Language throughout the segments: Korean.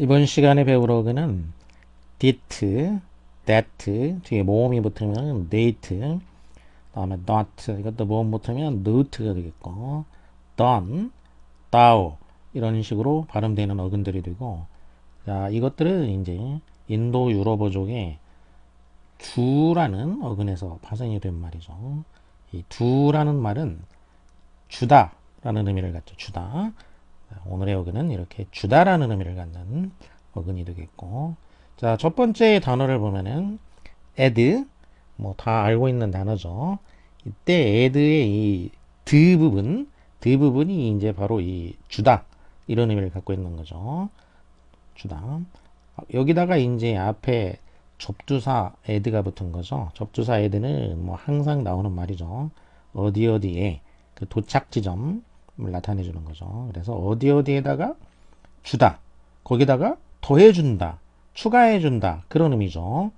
이번 시간에 배울 어근은 did, that, 뒤에 모음이 붙으면 date, 다음에 not, 이것도 모음 붙으면 not가 되겠고, done, thou 이런 식으로 발음되는 어근들이 되고, 자, 이것들은 이제 인도 유럽어족의 두라는 어근에서 파생이 된 말이죠. 이 두라는 말은 주다라는 의미를 갖죠. 주다. 오늘의 어근은 이렇게 주다라는 의미를 갖는 어근이 되겠고, 자, 첫 번째 단어를 보면은 add, 뭐 다 알고 있는 단어죠. 이때 add의 이 드 부분이 이제 바로 이 주다 이런 의미를 갖고 있는 거죠. 주다. 여기다가 이제 앞에 접두사 add가 붙은 거죠. 접두사 add는 뭐 항상 나오는 말이죠. 어디 어디에 그 도착 지점을 나타내 주는 거죠. 그래서 어디 어디에다가 주다. 거기다가 더해준다. 추가해준다. 그런 의미죠.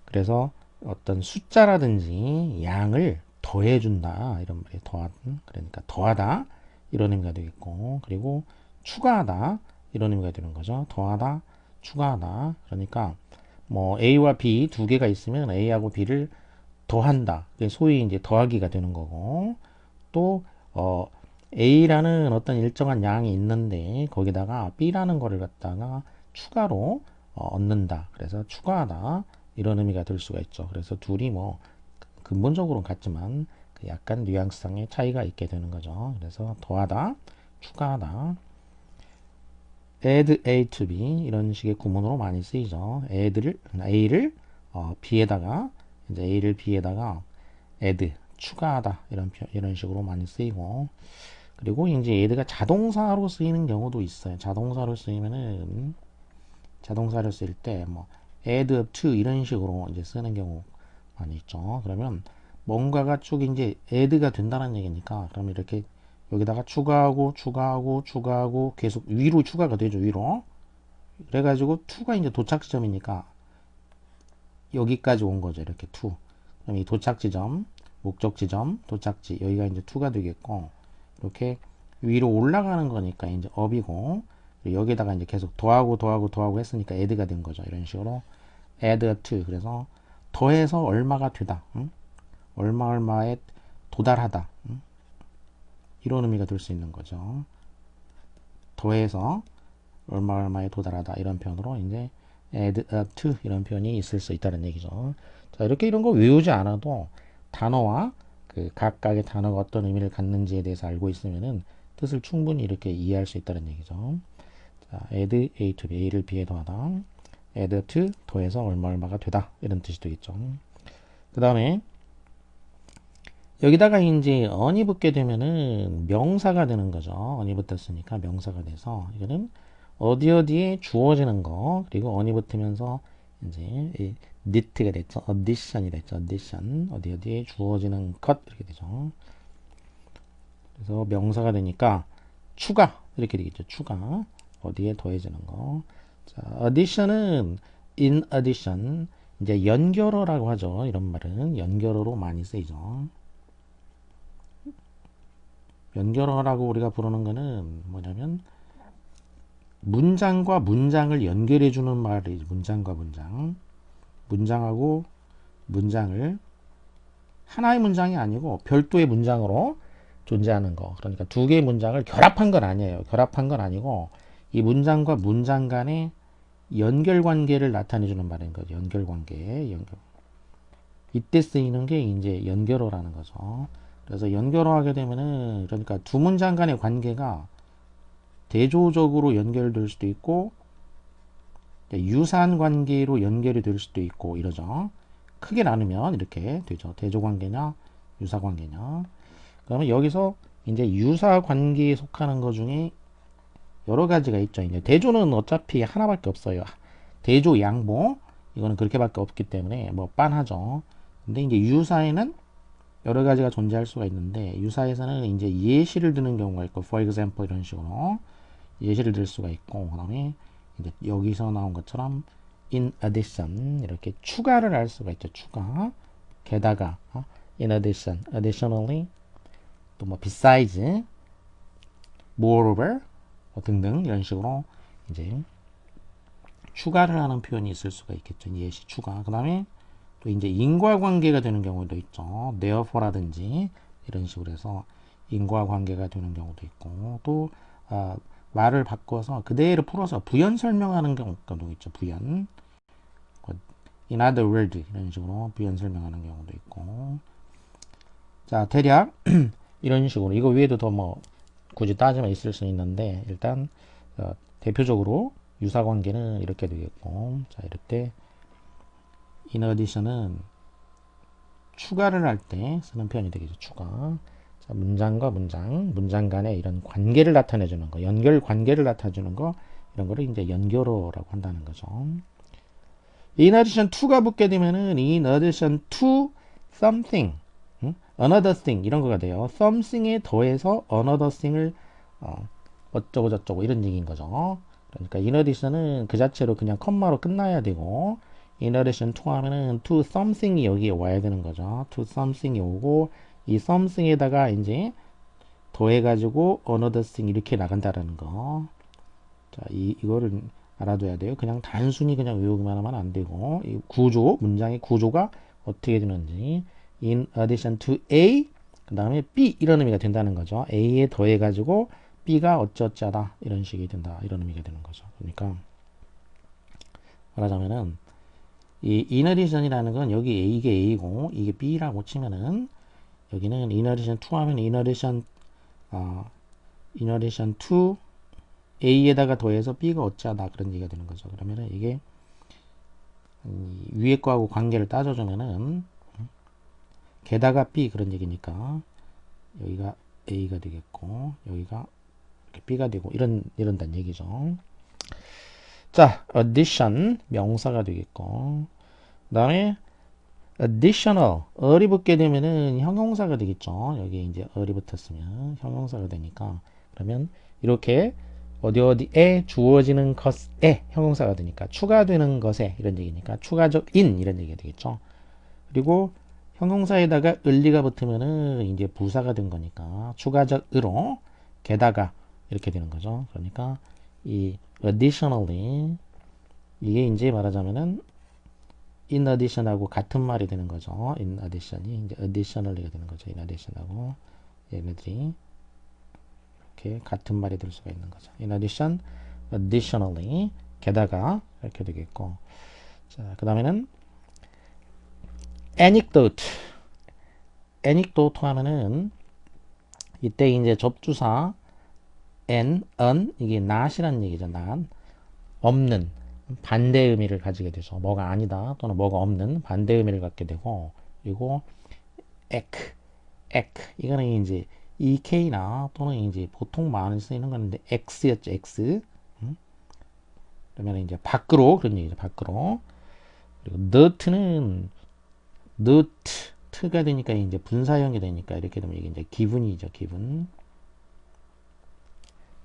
그래서 어떤 숫자라든지 양을 더해준다. 이런 말이에요. 그러니까 더하다. 이런 의미가 되겠고. 그리고 추가하다. 이런 의미가 되는 거죠. 더하다. 추가하다. 그러니까 뭐 A와 B 두 개가 있으면 A하고 B를 더한다. 소위 이제 더하기가 되는 거고. 또 A라는 어떤 일정한 양이 있는데 거기다가 B라는 거를 갖다가 추가로 얻는다. 그래서 추가하다. 이런 의미가 될 수가 있죠. 그래서 둘이 뭐 근본적으로는 같지만 그 약간 뉘앙스상의 차이가 있게 되는 거죠. 그래서 더하다, 추가하다. add A to B 이런 식의 구문으로 많이 쓰이죠. A를 B에다가 이제 A를 B에다가 add 추가하다 이런 식으로 많이 쓰이고, 그리고 이제 add가 자동사로 쓰이는 경우도 있어요. 자동사로 쓰이면은 자동사를 쓸 때 뭐 add up to 이런 식으로 이제 쓰는 경우 많이 있죠. 그러면 뭔가가 쭉 이제 add가 된다는 얘기니까 그럼 이렇게 여기다가 추가하고 계속 위로 추가가 되죠. 위로. 그래가지고 to가 이제 도착 지점이니까 여기까지 온 거죠. 이렇게 to. 그럼 이 도착 지점, 목적 지점, 도착지 여기가 이제 to가 되겠고, 이렇게 위로 올라가는 거니까 이제 up이고, 여기다가 이제 계속 더하고 했으니까 add가 된 거죠. 이런 식으로 add up to. 그래서 더해서 얼마가 되다. 응? 얼마에 도달하다. 응? 이런 의미가 될 수 있는 거죠. 더해서 얼마에 도달하다. 이런 표현으로 이제 add up to 이런 표현이 있을 수 있다는 얘기죠. 자, 이렇게 이런 거 외우지 않아도 단어와 그 각각의 단어가 어떤 의미를 갖는지에 대해서 알고 있으면은 뜻을 충분히 이렇게 이해할 수 있다는 얘기죠. 자, add A to B, A를 B에 더하다. add to, 더해서 얼마가 되다. 이런 뜻이 되겠죠. 그 다음에 여기다가 이제 on이 붙게 되면은 명사가 되는 거죠. on이 붙었으니까 명사가 돼서 이거는 어디 어디에 주어지는 거, 그리고 on이 붙으면서 이제 knit가 됐죠. addition이 됐죠. addition. 어디 어디에 주어지는 것 이렇게 되죠. 그래서 명사가 되니까 추가 이렇게 되겠죠. 추가. 어디에 더해지는 거. 자, addition은 in addition. 이제 연결어라고 하죠. 이런 말은 연결어로 많이 쓰이죠. 연결어라고 우리가 부르는 거는 뭐냐면 문장과 문장을 연결해 주는 말이 문장과 문장하고 문장을 하나의 문장이 아니고 별도의 문장으로 존재하는 거. 그러니까 두 개의 문장을 결합한 건 아니에요. 결합한 건 아니고 이 문장과 문장 간의 연결 관계를 나타내 주는 말인 거죠. 연결 관계. 이때 쓰이는 게 이제 연결어라는 거죠. 그래서 연결어 하게 되면은 그러니까 두 문장 간의 관계가 대조적으로 연결될 수도 있고 유사한 관계로 연결이 될 수도 있고 이러죠. 크게 나누면 이렇게 되죠. 대조 관계냐, 유사 관계냐. 그러면 여기서 이제 유사 관계에 속하는 것 중에 여러 가지가 있죠. 이제 대조는 어차피 하나밖에 없어요. 대조 양보 이거는 그렇게밖에 없기 때문에 뭐 빤하죠. 근데 이제 유사에는 여러 가지가 존재할 수가 있는데 유사에서는 이제 예시를 드는 경우가 있고, for example 이런 식으로 예시를 들 수가 있고, 그다음에 이제 여기서 나온 것처럼 in addition 이렇게 추가를 할 수가 있죠. 추가, 게다가, in addition, additionally, 또 뭐 besides, moreover 뭐 등등 이런 식으로 이제 추가를 하는 표현이 있을 수가 있겠죠. 예시 추가. 그 다음에 또 이제 인과관계가 되는 경우도 있죠. therefore라든지 이런 식으로 해서 인과관계가 되는 경우도 있고 또 말을 바꿔서 그대로 풀어서 부연 설명하는 경우도 있죠. 부연. in other words 이런 식으로 부연 설명하는 경우도 있고 자 대략 이런 식으로 이거 외에도 더 뭐 굳이 따지면 있을 수 있는데 일단 대표적으로 유사관계는 이렇게 되겠고 자 이럴 때 in addition은 추가를 할 때 쓰는 표현이 되겠죠. 추가. 자, 문장과 문장 간의 이런 관계를 나타내 주는 거, 연결 관계를 나타내 주는 거 이런 거를 이제 연결어라고 한다는 거죠. in addition to가 붙게 되면은 in addition to something, another thing 이런 거가 돼요. something에 더해서 another thing을 어쩌고 저쩌고 이런 얘기인 거죠. 그러니까 in addition은 그 자체로 그냥 컴마로 끝나야 되고 in addition to 하면은 to something이 여기에 와야 되는 거죠. to something이 오고 이 something에다가 이제 더해가지고 another thing 이렇게 나간다라는 거. 자, 이거를 알아둬야 돼요. 그냥 단순히 그냥 외우기만 하면 안 되고 이 구조, 문장의 구조가 어떻게 되는지 in addition to A 그 다음에 B 이런 의미가 된다는 거죠. A에 더해가지고 B가 어쩌어쩌다 이런 식이 된다 이런 의미가 되는 거죠. 그러니까 말하자면은 이 in addition이라는 건 여기 이게 A고 이게 B라고 치면은 여기는 in addition to 하면 in addition to A에다가 더해서 B가 어찌하다 그런 얘기가 되는 거죠. 그러면은 이게 위에 거하고 관계를 따져주면은 게다가 B 그런 얘기니까 여기가 A가 되겠고 여기가 B가 되고 이런단 얘기죠. 자, addition 명사가 되겠고 그 다음에 additional 어리 붙게 되면은 형용사가 되겠죠. 여기 이제 어리 붙었으면 형용사가 되니까 그러면 이렇게 어디에 주어지는 것에 형용사가 되니까 추가되는 것에 이런 얘기니까 추가적인 이런 얘기가 되겠죠. 그리고 형용사에다가 을리가 붙으면은 이제 부사가 된 거니까 추가적으로 게다가 이렇게 되는 거죠. 그러니까 이 additionally 이게 이제 말하자면은 in addition하고 같은 말이 되는 거죠. in addition이 이제 additionally가 되는 거죠. in addition하고 얘네들이 이렇게 같은 말이 될 수가 있는 거죠. in addition, additionally 게다가 이렇게 되겠고 자, 그 다음에는 anecdote 하면은 이때 이제 접주사 an 이게 not이라는 얘기죠. not 없는 반대 의미를 가지게 되죠. 뭐가 아니다 또는 뭐가 없는 반대 의미를 갖게 되고 그리고 ek 이거는 이제 ek나 또는 이제 보통 많이 쓰이는 건데 x였죠. x 그러면 이제 밖으로 그런 얘기죠. 밖으로 그리고 not는 t가 되니까 이제 분사형이 되니까 이렇게 되면 이게 이제 기분이죠. 기분.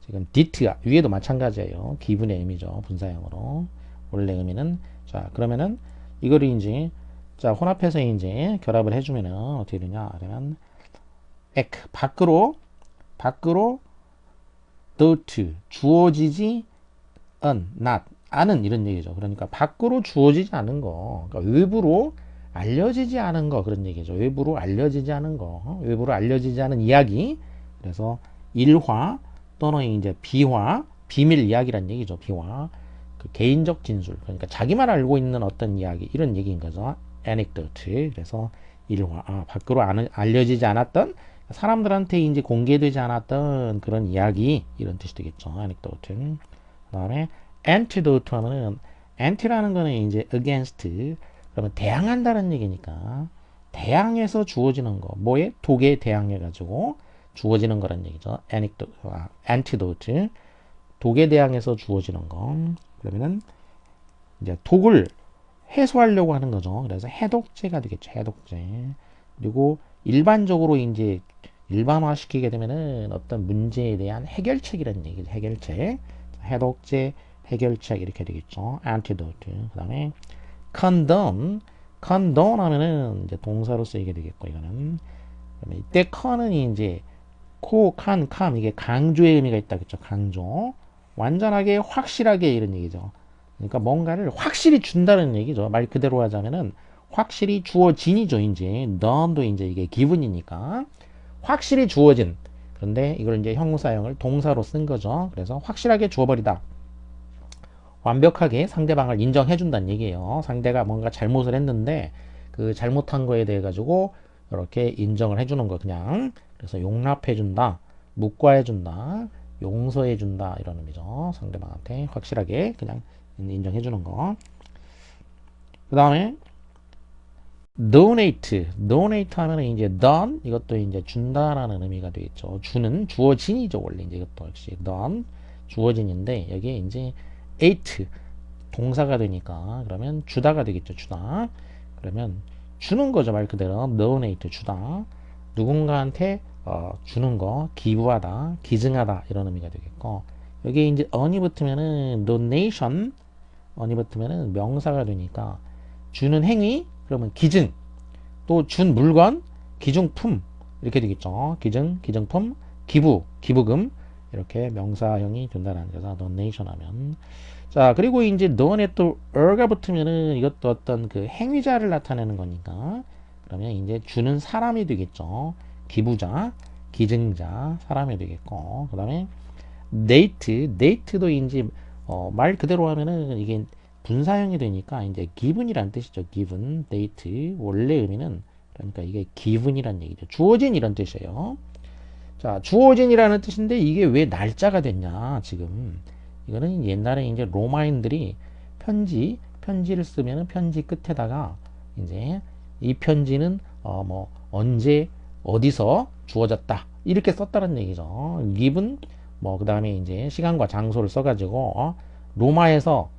지금 did가 위에도 마찬가지예요. 기분의 의미죠. 분사형으로. 원래 의미는 자 그러면은 이거를 이제 자 혼합해서 이제 결합을 해주면은 어떻게 되냐? 그러면 ek 밖으로 dot 주어지지 not 않은 이런 얘기죠. 그러니까 밖으로 주어지지 않은 거, 그러니까 외부로 알려지지 않은 거 그런 얘기죠. 외부로 알려지지 않은 거, 외부로 알려지지 않은 이야기. 그래서 일화 또는 이제 비화, 비밀 이야기란 얘기죠. 비화, 그 개인적 진술, 그러니까 자기만 알고 있는 어떤 이야기 이런 얘기인 거죠. anecdote. 그래서 일화, 밖으로 알려지지 않았던 사람들한테 이제 공개되지 않았던 그런 이야기 이런 뜻이 되겠죠. anecdote. 그 다음에 antidote 하면은 anti라는 거는 이제 against 그러면 대항한다는 얘기니까 대항해서 주어지는 거 뭐에 독에 대항해 가지고 주어지는 거란 얘기죠. antidote 독에 대항해서 주어지는 거 그러면은 이제 독을 해소하려고 하는 거죠. 그래서 해독제가 되겠죠. 해독제. 그리고 일반적으로 이제 일반화시키게 되면은 어떤 문제에 대한 해결책이라는 얘기죠. 해결책. 해독제, 해결책 이렇게 되겠죠. antidote. 그다음에 condone 하면은 이제 동사로 쓰이게 되겠고 이거는 이때 con은 이제 캄 이게 강조의 의미가 있다 그랬죠. 강조. 완전하게 확실하게 이런 얘기죠. 그러니까 뭔가를 확실히 준다는 얘기죠. 말 그대로 하자면은 확실히 주어진이죠. 이제 none도 이제 이게 기분이니까 확실히 주어진. 그런데 이걸 이제 형용사형을 동사로 쓴 거죠. 그래서 확실하게 주어버리다. 완벽하게 상대방을 인정해 준다는 얘기예요. 상대가 뭔가 잘못을 했는데 그 잘못한 거에 대해 가지고 이렇게 인정을 해주는 거 그냥. 그래서 용납해 준다, 묵과해 준다, 용서해 준다 이런 의미죠. 상대방한테 확실하게 그냥 인정해 주는 거. 그 다음에 donate 하면은 이제 done 이것도 이제 준다라는 의미가 되겠죠. 주는 주어진이죠. 원래 이제 이것도 역시 done 주어진인데 여기에 이제 ate 동사가 되니까 그러면 주다가 되겠죠. 주다. 그러면 주는 거죠. 말 그대로 donate 주다. 누군가한테 주는 거 기부하다, 기증하다 이런 의미가 되겠고 여기에 이제 on이 붙으면은 donation on이 붙으면은 명사가 되니까 주는 행위 그러면 기증 또 준 물건 기중품 이렇게 되겠죠. 기증 기증품 기부 기부금 이렇게 명사형이 된다는 거죠. donation 하면 자 그리고 이제 너네 또 er가 붙으면은 이것도 어떤 그 행위자를 나타내는 거니까 그러면 이제 주는 사람이 되겠죠. 기부자 기증자 사람이 되겠고 그 다음에 date도 이제 말 그대로 하면은 이게 분사형이 되니까 이제 given이란 뜻이죠. given, date 원래 의미는 그러니까 이게 given이란 얘기죠. 주어진이란 뜻이에요. 자, 주어진이라는 뜻인데 이게 왜 날짜가 됐냐 지금 이거는 옛날에 이제 로마인들이 편지를 쓰면은 편지 끝에다가 이제 이 편지는 뭐 언제 어디서 주어졌다 이렇게 썼다는 얘기죠. given 뭐 그 다음에 이제 시간과 장소를 써가지고 로마에서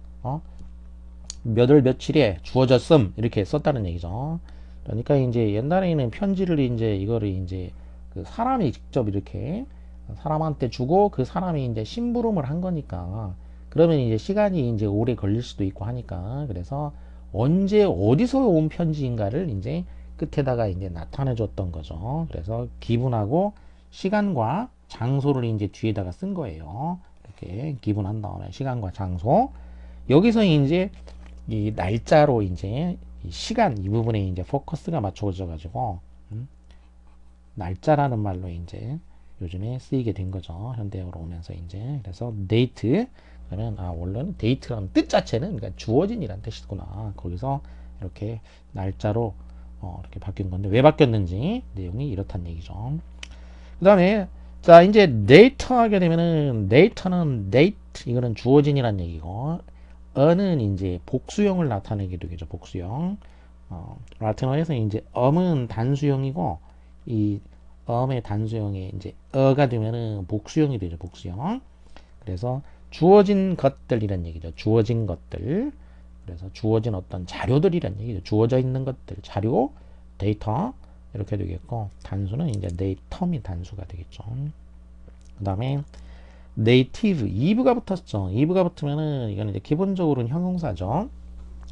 몇 월 며칠에 주어졌음 이렇게 썼다는 얘기죠. 그러니까 이제 옛날에는 편지를 이제 이거를 이제 그 사람이 직접 이렇게 사람한테 주고 그 사람이 이제 심부름을 한 거니까 그러면 이제 시간이 이제 오래 걸릴 수도 있고 하니까 그래서 언제 어디서 온 편지인가를 이제 끝에다가 이제 나타내 줬던 거죠. 그래서 기분하고 시간과 장소를 이제 뒤에다가 쓴 거예요. 이렇게 기분한 다음에 시간과 장소 여기서 이제 이 날짜로 이제 이 시간 이 부분에 이제 포커스가 맞춰져 가지고 날짜라는 말로 이제 요즘에 쓰이게 된 거죠. 현대어로 오면서 이제 그래서 데이트 그러면 원래는 데이트라는 뜻 자체는 그러니까 주어진이란 뜻이구나. 거기서 이렇게 날짜로 이렇게 바뀐 건데 왜 바뀌었는지 내용이 이렇단 얘기죠. 그 다음에 자 이제 데이터 하게 되면은 데이터는 데이트 이거는 주어진이란 얘기고 어는 이제 복수형을 나타내게 되겠죠. 복수형. 라틴어에서 이제 엄은 단수형이고 이 엄의 단수형에 이제 어가 되면은 복수형이 되죠. 복수형. 그래서 주어진 것들이란 얘기죠. 주어진 것들. 그래서 주어진 어떤 자료들이란 얘기죠. 주어져 있는 것들, 자료, 데이터 이렇게 되겠고 단수는 이제 데이터미 단수가 되겠죠. 그 다음에 네이티브, 이브가 붙었죠. 이브가 붙으면은 이거는 이제 기본적으로는 형용사죠.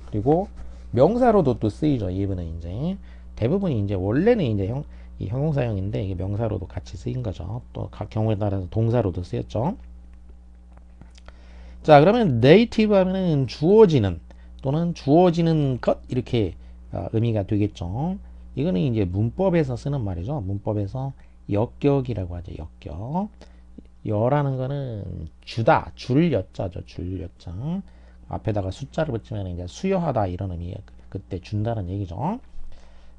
그리고 명사로도 또 쓰이죠. 이브는 이제 대부분이 이제 원래는 이제 이 형용사형인데 이게 명사로도 같이 쓰인 거죠. 또 각 경우에 따라서 동사로도 쓰였죠. 자, 그러면 네이티브 하면은 주어지는 또는 주어지는 것 이렇게 의미가 되겠죠. 이거는 이제 문법에서 쓰는 말이죠. 문법에서 역격이라고 하죠. 역격. 여라는 거는 주다, 줄 여자죠. 줄 여자. 앞에다가 숫자를 붙이면 이제 수여하다 이런 의미 그때 준다는 얘기죠.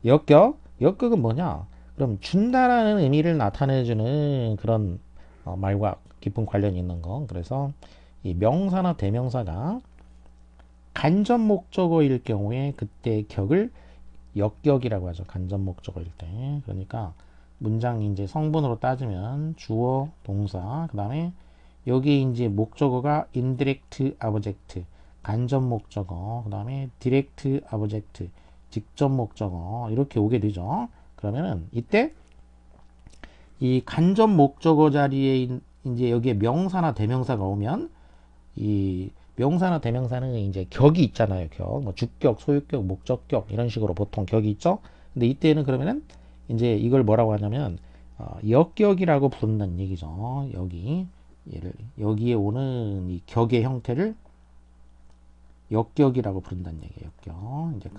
역격. 역격은 뭐냐? 그럼 준다라는 의미를 나타내주는 그런 말과 깊은 관련이 있는 거. 그래서 이 명사나 대명사가 간접 목적어일 경우에 그때 격을 역격이라고 하죠. 간접 목적어일 때. 그러니까 문장 이제 성분으로 따지면 주어, 동사, 그 다음에 여기 이제 목적어가 indirect object, 간접 목적어, 그 다음에 direct object, 직접 목적어 이렇게 오게 되죠. 그러면은 이때 이 간접 목적어 자리에 이제 여기에 명사나 대명사가 오면 이 명사나 대명사는 이제 격이 있잖아요. 격, 뭐 주격, 소유격, 목적격 이런 식으로 보통 격이 있죠. 근데 이때는 그러면은 이제 이걸 뭐라고 하냐면 역격이라고 부른다는 얘기죠. 여기에 오는 이 격의 형태를 역격이라고 부른다는 얘기예요. 역격. 이제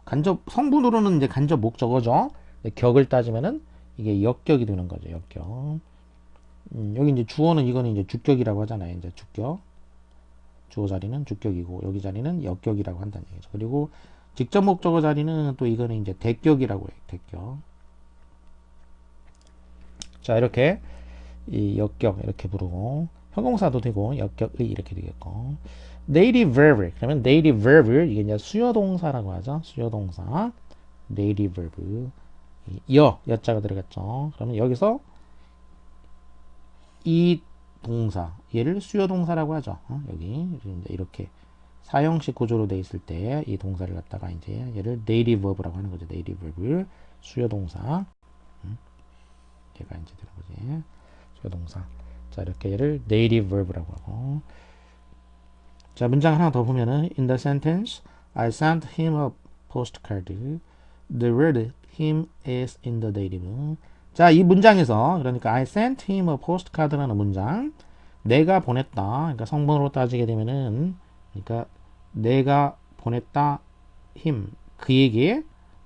간접 성분으로는 이제 간접 목적어죠. 격을 따지면은 이게 역격이 되는 거죠. 역격. 여기 이제 주어는 이거는 이제 주격이라고 하잖아요. 이제 주격. 주어 자리는 주격이고 여기 자리는 역격이라고 한다는 얘기죠. 그리고 직접 목적어 자리는 또 이거는 이제 대격이라고 해요. 대격. 자, 이렇게 이 역격 이렇게 부르고 형용사도 되고 역격의 이렇게 되겠고 native verb 그러면 native verb 이게 이제 수요 동사라고 하죠. 수요 동사 native verb 여자가 들어갔죠. 그러면 여기서 이 동사 얘를 수요 동사라고 하죠. 여기 이렇게 사형식 구조로 돼 있을 때 이 동사를 갖다가 이제 얘를 native verb라고 하는 거죠. native verb 수요 동사 얘가 이제 되는 거지. 수요 동사. 자, 이렇게 얘를 native verb라고 하고. 자, 문장 하나 더 보면은 in the sentence I sent him a postcard. The word him is in the dative. 자, 이 문장에서 그러니까 I sent him a postcard라는 문장 내가 보냈다. 그러니까 성분으로 따지게 되면은 그러니까 내가 보냈다 him 그에게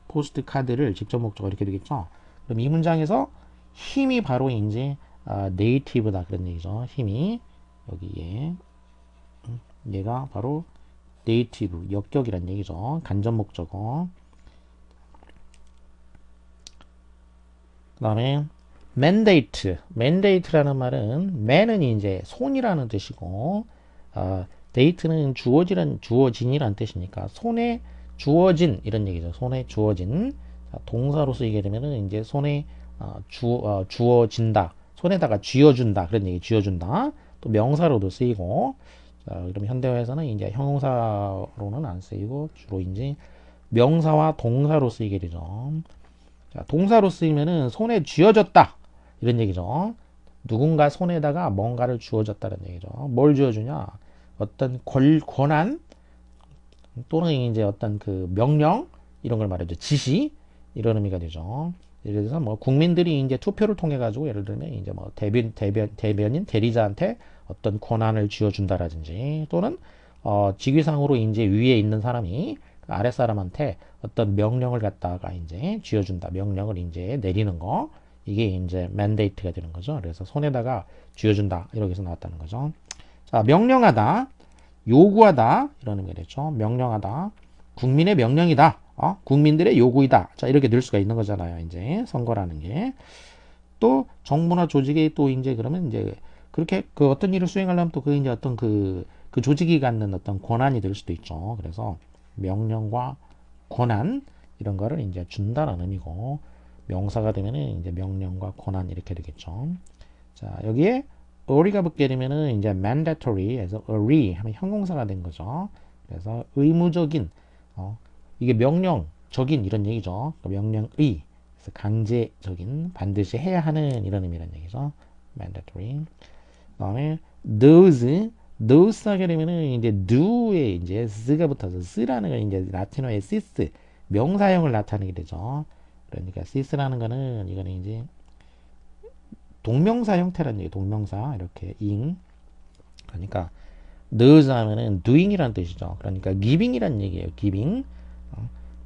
포스트카드를 직접 목적어 이렇게 되겠죠. 그럼 이 문장에서 힘이 바로 이제 네이티브다 그런 얘기죠. 힘이 여기에 얘가 바로 네이티브 역격이란 얘기죠. 간접 목적어. 그 다음에 mandate라는 말은 man은 이제 손이라는 뜻이고 date는 주어진이라는 뜻이니까 손에 주어진 이런 얘기죠. 손에 주어진 동사로 쓰이게 되면은 이제 손에 주어진다. 손에다가 쥐어준다. 그런 얘기, 쥐어준다. 또 명사로도 쓰이고, 자, 그럼 현대어에서는 이제 형용사로는 안 쓰이고, 주로 이제 명사와 동사로 쓰이게 되죠. 자, 동사로 쓰이면은 손에 쥐어졌다. 이런 얘기죠. 누군가 손에다가 뭔가를 주어졌다는 얘기죠. 뭘 주어주냐? 어떤 권한, 또는 이제 어떤 그 명령, 이런 걸 말하죠. 지시, 이런 의미가 되죠. 예를 들어서 뭐 국민들이 이제 투표를 통해 가지고 예를 들면 이제 뭐 대변인 대리자한테 어떤 권한을 쥐어준다라든지 또는 직위상으로 이제 위에 있는 사람이 아랫 사람한테 어떤 명령을 갖다가 이제 쥐어준다. 명령을 이제 내리는 거. 이게 이제 mandate가 되는 거죠. 그래서 손에다가 쥐어준다. 이렇게 해서 나왔다는 거죠. 자, 명령하다, 요구하다 이런 의미가 되죠. 명령하다, 국민의 명령이다. 국민들의 요구이다. 자, 이렇게 될 수가 있는 거잖아요. 이제 선거라는 게. 또 정부나 조직에 또 이제 그러면 이제 그렇게 그 어떤 일을 수행하려면 또 그 이제 어떤 그 조직이 갖는 어떤 권한이 될 수도 있죠. 그래서 명령과 권한 이런 거를 이제 준다라는 의미고 명사가 되면은 이제 명령과 권한 이렇게 되겠죠. 자, 여기에 어리가 붙게 되면은 이제 mandatory에서 agree 하면 형용사가 된 거죠. 그래서 의무적인 이게 명령적인 이런 얘기죠. 명령의 그래서 강제적인 반드시 해야 하는 이런 의미라는 얘기죠. mandatory. 그다음에 those 하게 되면은 이제 do에 이제 s가 붙어서 s라는 건 이제 라틴어의 sis 명사형을 나타내게 되죠. 그러니까 sis라는 거는 이거는 이제 동명사 형태라는 얘기. 동명사 이렇게 ing 그러니까 those 하면은 doing이라는 뜻이죠. 그러니까 giving이라는 얘기예요. giving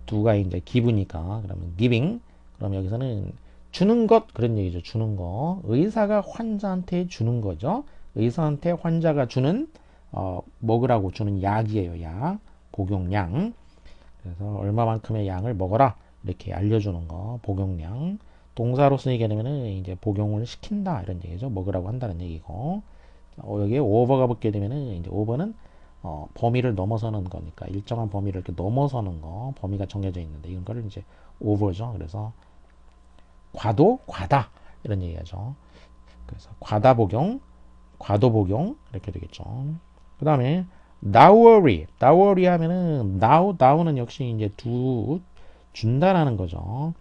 do가 이제 give니까 그러면 giving 그럼 여기서는 주는 것 그런 얘기죠. 주는 거 의사가 환자한테 주는 거죠. 의사한테 환자가 주는 먹으라고 주는 약이에요. 약 복용량. 그래서 얼마만큼의 양을 먹어라 이렇게 알려주는 거 복용량. 동사로 쓰이게 되면은 이제 복용을 시킨다 이런 얘기죠. 먹으라고 한다는 얘기고 여기에 over가 붙게 되면은 이제 over는 범위를 넘어서는 거니까 일정한 범위를 이렇게 넘어서는 거 범위가 정해져 있는데 이런 거를 이제 over죠. 그래서 과다 이런 얘기하죠. 그래서 과다 복용, 과도 복용 이렇게 되겠죠. 그 다음에 dowry 하면은 dow는 역시 이제 준다라는 거죠.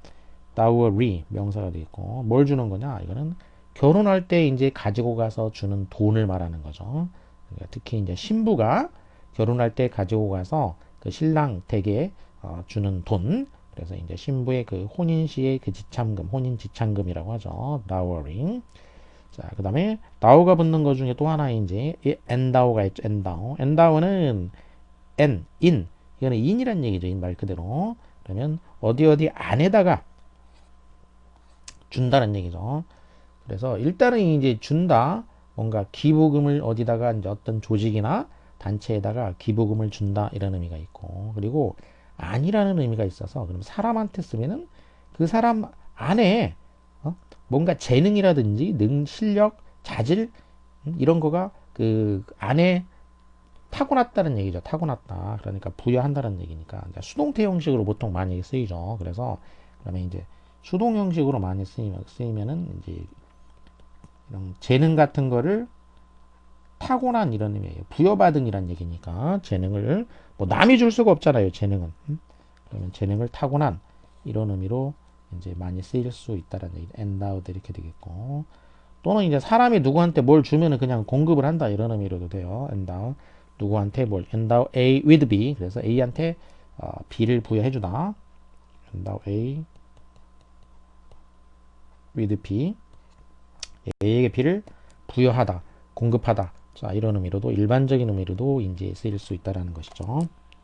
dowry 명사가 되겠고 뭘 주는 거냐? 이거는 결혼할 때 이제 가지고 가서 주는 돈을 말하는 거죠. 그러니까 특히 이제 신부가 결혼할 때 가지고 가서 그 신랑 댁에 주는 돈. 그래서 이제 신부의 그 혼인 시의 그 지참금, 혼인 지참금이라고 하죠. dowry. 자, 그 다음에 dow가 붙는 것 중에 또 하나 이제 endow가 있죠. endow는 n, in. 이거는 in이란 얘기죠. 인 말 그대로. 그러면 어디 어디 안에다가 준다는 얘기죠. 그래서 일단은 이제 준다. 뭔가 기부금을 어디다가 이제 어떤 조직이나 단체에다가 기부금을 준다 이런 의미가 있고, 그리고 아니라는 의미가 있어서 그럼 사람한테 쓰면은 그 사람 안에 뭔가 재능이라든지 실력, 자질 이런 거가 그 안에 타고났다는 얘기죠. 타고났다. 그러니까 부여한다는 얘기니까 수동태 형식으로 보통 많이 쓰이죠. 그래서 그러면 이제 수동 형식으로 많이 쓰이면은 이제 이런 재능 같은 거를 타고난 이런 의미예요. 부여받은 이란 얘기니까 재능을 뭐 남이 줄 수가 없잖아요. 재능은. 그러면 재능을 타고난 이런 의미로 이제 많이 쓰일 수 있다는 얘기. endowed 이렇게 되겠고, 또는 이제 사람이 누구한테 뭘 주면은 그냥 공급을 한다 이런 의미로도 돼요. endow 누구한테 뭘 endow A with B. 그래서 A한테 B를 부여해주다. endow A with B. A에게 B를 부여하다, 공급하다. 자, 이런 의미로도 일반적인 의미로도 이제 쓰일 수 있다라는 것이죠.